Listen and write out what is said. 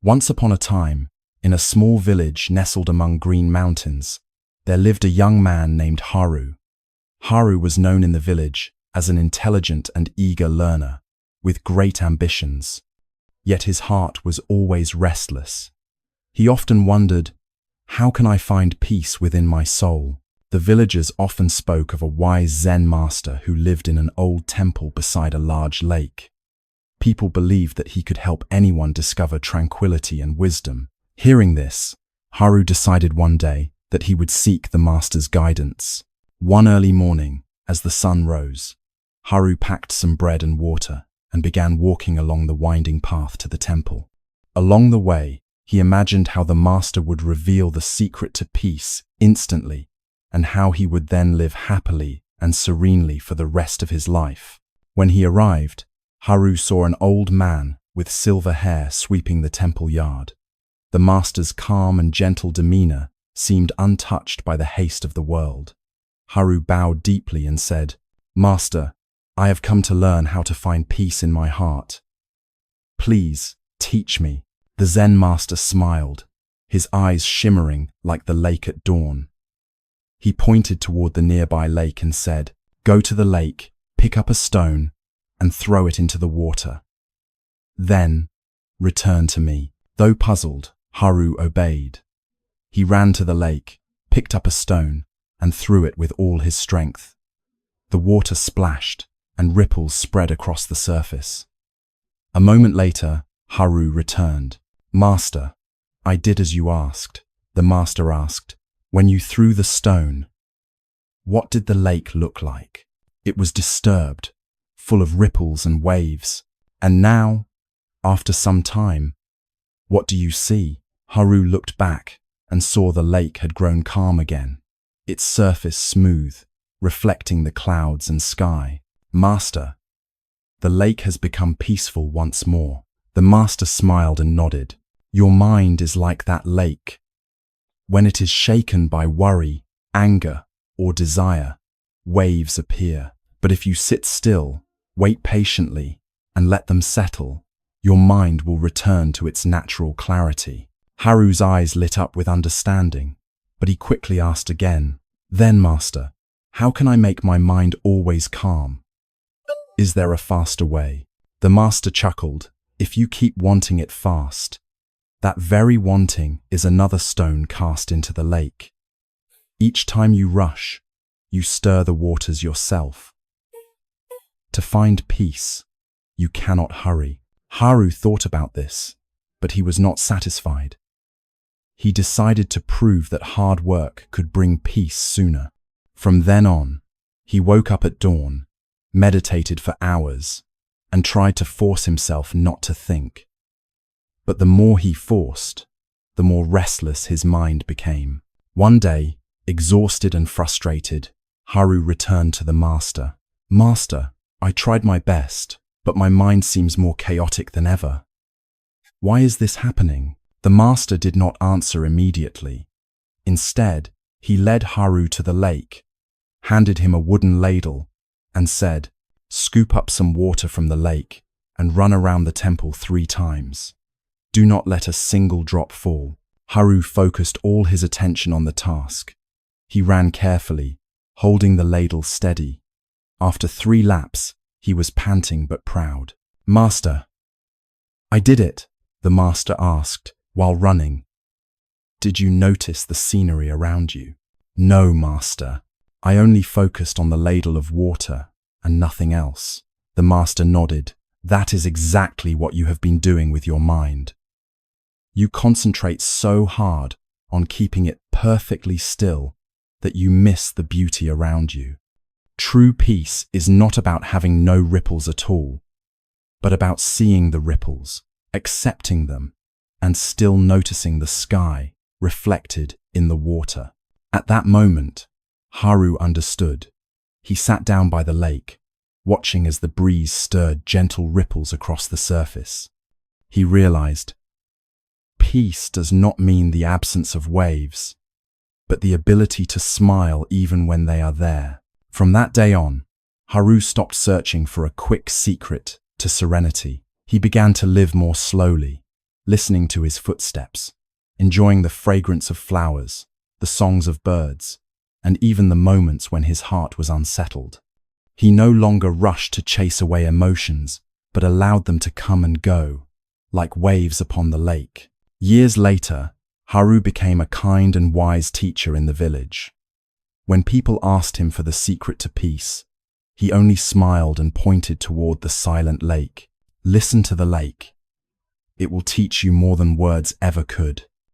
Once upon a time, in a small village nestled among green mountains, there lived a young man named Haru. Haru was known in the village as an intelligent and eager learner, with great ambitions. Yet his heart was always restless. He often wondered, "How can I find peace within my soul?" The villagers often spoke of a wise Zen master who lived in an old temple beside a large lake. People believed that he could help anyone discover tranquility and wisdom. Hearing this, Haru decided one day that he would seek the master's guidance. One early morning, as the sun rose, Haru packed some bread and water and began walking along the winding path to the temple. Along the way, he imagined how the master would reveal the secret to peace instantly, and how he would then live happily and serenely for the rest of his life. When he arrived, Haru saw an old man with silver hair sweeping the temple yard. The master's calm and gentle demeanor seemed untouched by the haste of the world. Haru bowed deeply and said, "Master, I have come to learn how to find peace in my heart. Please, teach me." The Zen master smiled, his eyes shimmering like the lake at dawn. He pointed toward the nearby lake and said, "Go to the lake, pick up a stone, and throw it into the water. Then, return to me." Though puzzled, Haru obeyed. He ran to the lake, picked up a stone, and threw it with all his strength. The water splashed, and ripples spread across the surface. A moment later, Haru returned. "Master, I did as you asked." The master asked, "When you threw the stone, what did the lake look like?" "It was disturbed, full of ripples and waves. And now, after some time, what do you see?" Haru looked back and saw the lake had grown calm again, its surface smooth, reflecting the clouds and sky. "Master, the lake has become peaceful once more." The master smiled and nodded. "Your mind is like that lake. When it is shaken by worry, anger, or desire, waves appear. But if you sit still, wait patiently, and let them settle, your mind will return to its natural clarity." Haru's eyes lit up with understanding, but he quickly asked again, "Then, Master, how can I make my mind always calm? Is there a faster way?" The master chuckled. "If you keep wanting it fast, that very wanting is another stone cast into the lake. Each time you rush, you stir the waters yourself. To find peace, you cannot hurry." Haru thought about this, but he was not satisfied. He decided to prove that hard work could bring peace sooner. From then on, he woke up at dawn, meditated for hours, and tried to force himself not to think. But the more he forced, the more restless his mind became. One day, exhausted and frustrated, Haru returned to the master. "Master, I tried my best, but my mind seems more chaotic than ever. Why is this happening?" The master did not answer immediately. Instead, he led Haru to the lake, handed him a wooden ladle, and said, "Scoop up some water from the lake and run around the temple 3 times. Do not let a single drop fall." Haru focused all his attention on the task. He ran carefully, holding the ladle steady. After 3 laps, he was panting but proud. "Master, I did it," the master asked while running. "Did you notice the scenery around you?" "No, master. I only focused on the ladle of water and nothing else." The master nodded. "That is exactly what you have been doing with your mind. You concentrate so hard on keeping it perfectly still that you miss the beauty around you. True peace is not about having no ripples at all, but about seeing the ripples, accepting them, and still noticing the sky reflected in the water." At that moment, Haru understood. He sat down by the lake, watching as the breeze stirred gentle ripples across the surface. He realized, peace does not mean the absence of waves, but the ability to smile even when they are there. From that day on, Haru stopped searching for a quick secret to serenity. He began to live more slowly, listening to his footsteps, enjoying the fragrance of flowers, the songs of birds, and even the moments when his heart was unsettled. He no longer rushed to chase away emotions, but allowed them to come and go, like waves upon the lake. Years later, Haru became a kind and wise teacher in the village. When people asked him for the secret to peace, he only smiled and pointed toward the silent lake. Listen to the lake. It will teach you more than words ever could.